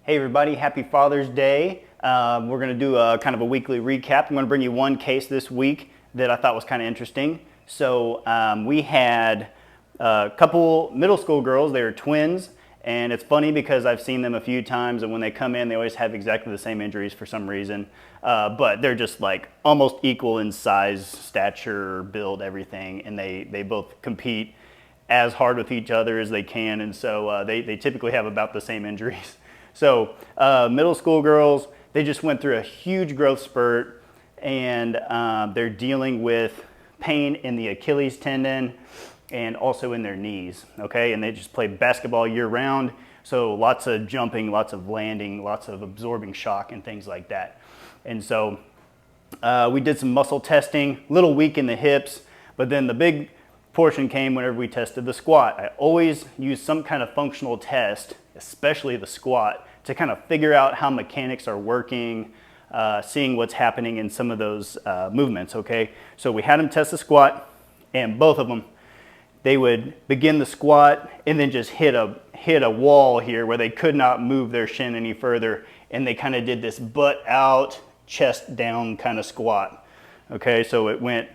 Hey everybody, happy Father's Day. We're going to do a kind of a weekly recap. I'm going to bring you one case this week that I thought was kind of interesting. So we had a couple middle school girls. They were twins, and it's funny because I've seen them a few times, and when they come in they always have exactly the same injuries for some reason. But they're just like almost equal in size, stature, build, everything, and they both compete as hard with each other as they can, and so they typically have about the same injuries. So middle school girls, they just went through a huge growth spurt, and they're dealing with pain in the Achilles tendon and also in their knees, okay? And they just play basketball year round, so lots of jumping, lots of landing, lots of absorbing shock and things like that. And so we did some muscle testing, a little weak in the hips, but then the big portion came whenever we tested the squat. I always use some kind of functional test, especially the squat, to kind of figure out how mechanics are working, seeing what's happening in some of those movements, okay? So we had them test the squat, and both of them, they would begin the squat and then just hit a wall here where they could not move their shin any further, and they kind of did this butt out, chest down kind of squat, okay? So it went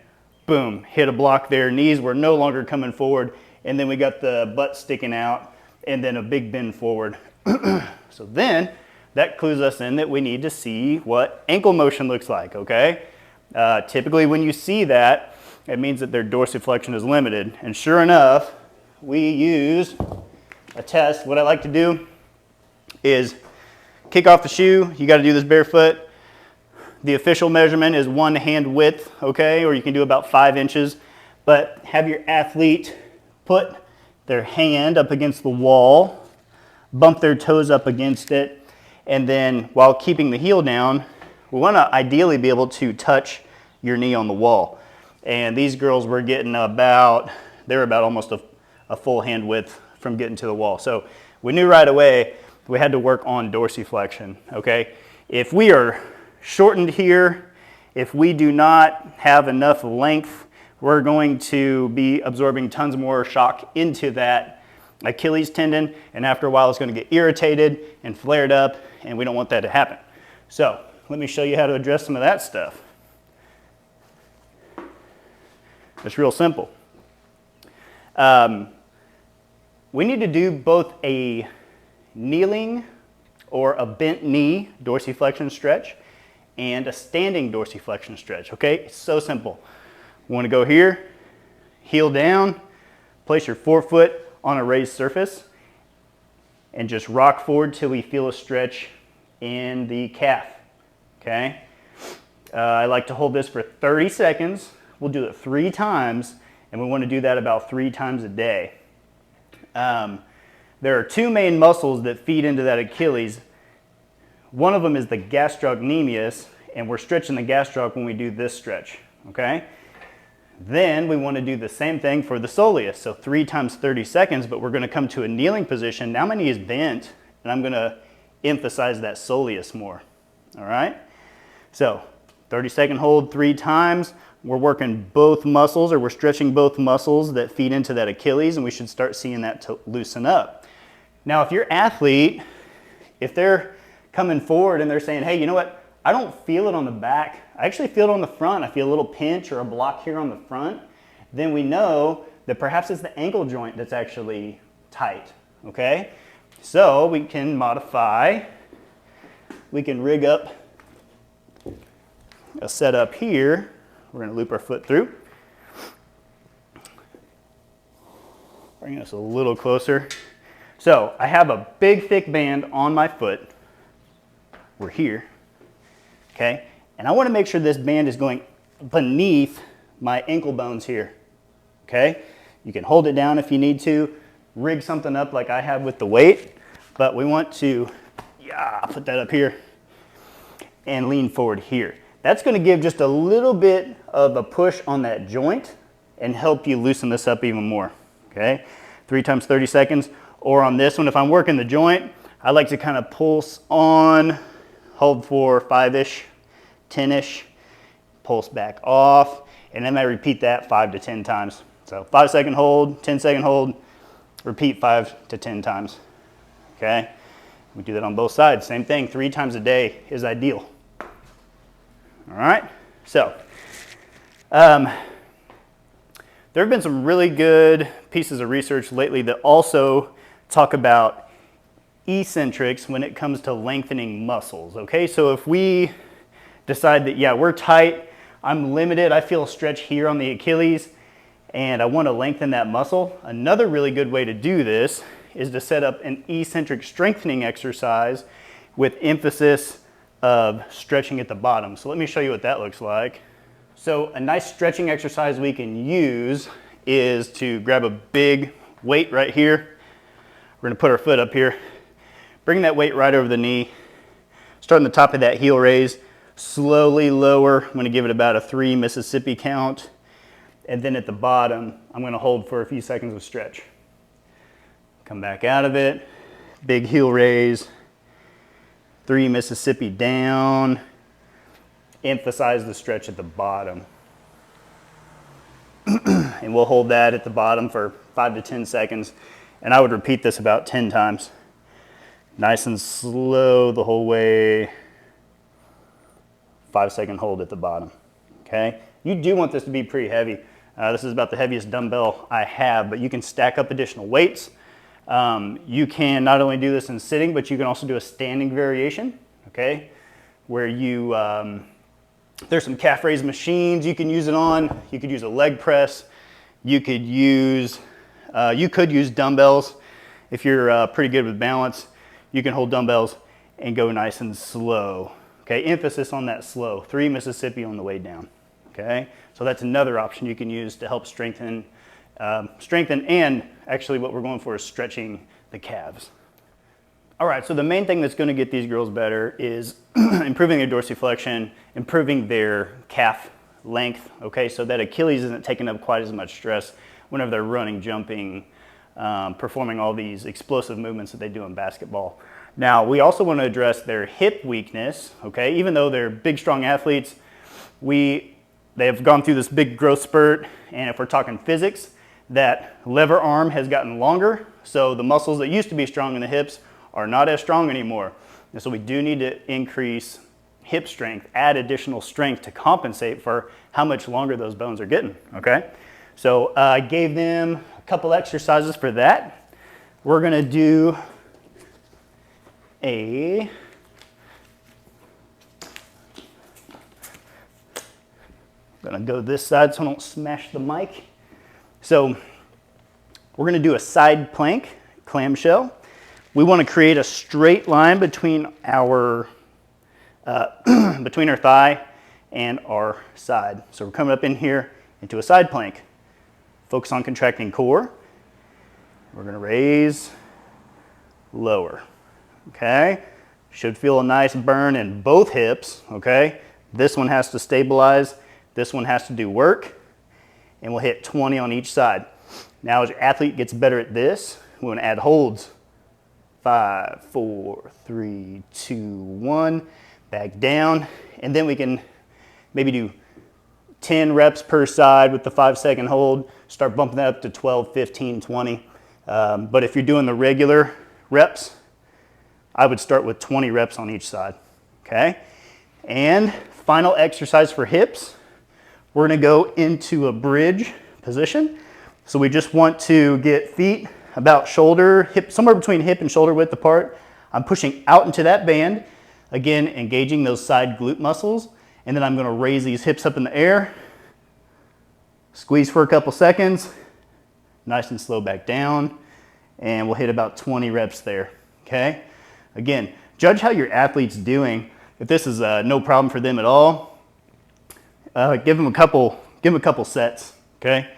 boom, hit a block there, knees were no longer coming forward, and then we got the butt sticking out, and then a big bend forward. So then that clues us in that we need to see what ankle motion looks like, okay? Typically when you see that, it means that their dorsiflexion is limited, and sure enough, we use a test. What I like to do is kick off the shoe. You got to do this barefoot. The official measurement is 1 hand width, okay, or you can do about 5 inches, but have your athlete put their hand up against the wall, bump their toes up against it, and then while keeping the heel down, we want to ideally be able to touch your knee on the wall. And these girls were getting about almost a full hand width from getting to the wall. So we knew right away we had to work on dorsiflexion, okay? If we are shortened here, if we do not have enough length, we're going to be absorbing tons more shock into that Achilles tendon, and after a while it's going to get irritated and flared up, and we don't want that to happen. So let me show you how to address some of that stuff. It's real simple. We need to do both a kneeling or a bent knee dorsiflexion stretch and a standing dorsiflexion stretch, okay? It's so simple. You want to go here, heel down, place your forefoot on a raised surface, and just rock forward till we feel a stretch in the calf, okay? I like to hold this for 30 seconds. We'll do it 3 times, and we want to do that about 3 times a day. There are 2 main muscles that feed into that Achilles. One of them is the gastrocnemius, and we're stretching the gastroc when we do this stretch, okay? Then we want to do the same thing for the soleus, so 3 times 30 seconds, but we're going to come to a kneeling position. Now my knee is bent, and I'm going to emphasize that soleus more, all right? So 30-second hold 3 times. We're working both muscles, or we're stretching both muscles that feed into that Achilles, and we should start seeing that to loosen up. Now if your athlete, if they're coming forward and they're saying, hey, you know what, I don't feel it on the back, I actually feel it on the front, I feel a little pinch or a block here on the front, then we know that perhaps it's the ankle joint that's actually tight, okay? So we can modify, we can rig up a setup here. We're going to loop our foot through. Bring us a little closer. So I have a big thick band on my foot. We're here, okay? And I want to make sure this band is going beneath my ankle bones here, okay? You can hold it down if you need to, rig something up like I have with the weight, but we want to put that up here and lean forward here. That's going to give just a little bit of a push on that joint and help you loosen this up even more, okay? 3 times 30 seconds. Or on this one, if I'm working the joint, I like to kind of pulse on, hold for 5-ish, 10-ish, pulse back off, and then I repeat that 5 to 10 times. So 5-second hold, 10-second hold, repeat 5 to 10 times, okay? We do that on both sides. Same thing, 3 times a day is ideal. All right, so there have been some really good pieces of research lately that also talk about eccentrics when it comes to lengthening muscles, okay? So if we decide that, yeah, we're tight, I'm limited, I feel a stretch here on the Achilles, and I want to lengthen that muscle, another really good way to do this is to set up an eccentric strengthening exercise with emphasis of stretching at the bottom. So let me show you what that looks like. So a nice stretching exercise we can use is to grab a big weight right here. We're going to put our foot up here. Bring that weight right over the knee. Start on the top of that heel raise. Slowly lower. I'm going to give it about a 3 Mississippi count. And then at the bottom, I'm going to hold for a few seconds of stretch. Come back out of it. Big heel raise. 3 Mississippi down. Emphasize the stretch at the bottom. And we'll hold that at the bottom for 5 to 10 seconds. And I would repeat this about 10 times. Nice and slow the whole way. 5-second hold at the bottom. Okay? You do want this to be pretty heavy. This is about the heaviest dumbbell I have, but you can stack up additional weights. You can not only do this in sitting, but you can also do a standing variation, okay? Where you, there's some calf raise machines you can use it on. You could use a leg press. You could use dumbbells. If you're pretty good with balance, you can hold dumbbells and go nice and slow, okay? Emphasis on that slow, 3 Mississippi on the way down, okay? So that's another option you can use to help strengthen and actually what we're going for is stretching the calves. All right, so the main thing that's going to get these girls better is improving their dorsiflexion, improving their calf length, okay, so that Achilles isn't taking up quite as much stress whenever they're running, jumping, performing all these explosive movements that they do in basketball. Now, we also want to address their hip weakness, okay, even though they're big, strong athletes, they have gone through this big growth spurt, and if we're talking physics, that lever arm has gotten longer, so the muscles that used to be strong in the hips are not as strong anymore. And so we do need to increase hip strength, add additional strength to compensate for how much longer those bones are getting, okay? So I gave them a couple exercises for that. We're gonna do I'm gonna go this side so I don't smash the mic. So we're going to do a side plank, clamshell. We want to create a straight line between our thigh and our side. So we're coming up in here into a side plank. Focus on contracting core. We're going to raise, lower. Okay? Should feel a nice burn in both hips. Okay? This one has to stabilize. This one has to do work. And we'll hit 20 on each side. Now as your athlete gets better at this, we want to add holds. 5, 4, 3, 2, 1. Back down. And then we can maybe do 10 reps per side with the 5-second hold. Start bumping that up to 12, 15, 20. But if you're doing the regular reps, I would start with 20 reps on each side. Okay? And final exercise for hips. We're going to go into a bridge position. So we just want to get feet about shoulder, hip, somewhere between hip and shoulder width apart. I'm pushing out into that band, again, engaging those side glute muscles. And then I'm going to raise these hips up in the air, squeeze for a couple seconds, nice and slow back down, and we'll hit about 20 reps there, okay? Again, judge how your athlete's doing. If this is no problem for them at all, give them a couple sets, okay?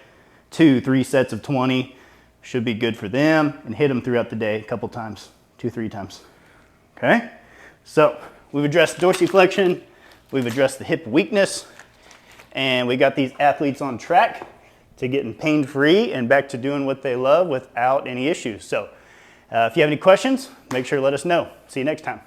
2, 3 sets of 20 should be good for them, and hit them throughout the day a couple times, 2, 3 times, okay? So we've addressed dorsiflexion, we've addressed the hip weakness, and we got these athletes on track to getting pain-free and back to doing what they love without any issues. So if you have any questions, make sure to let us know. See you next time.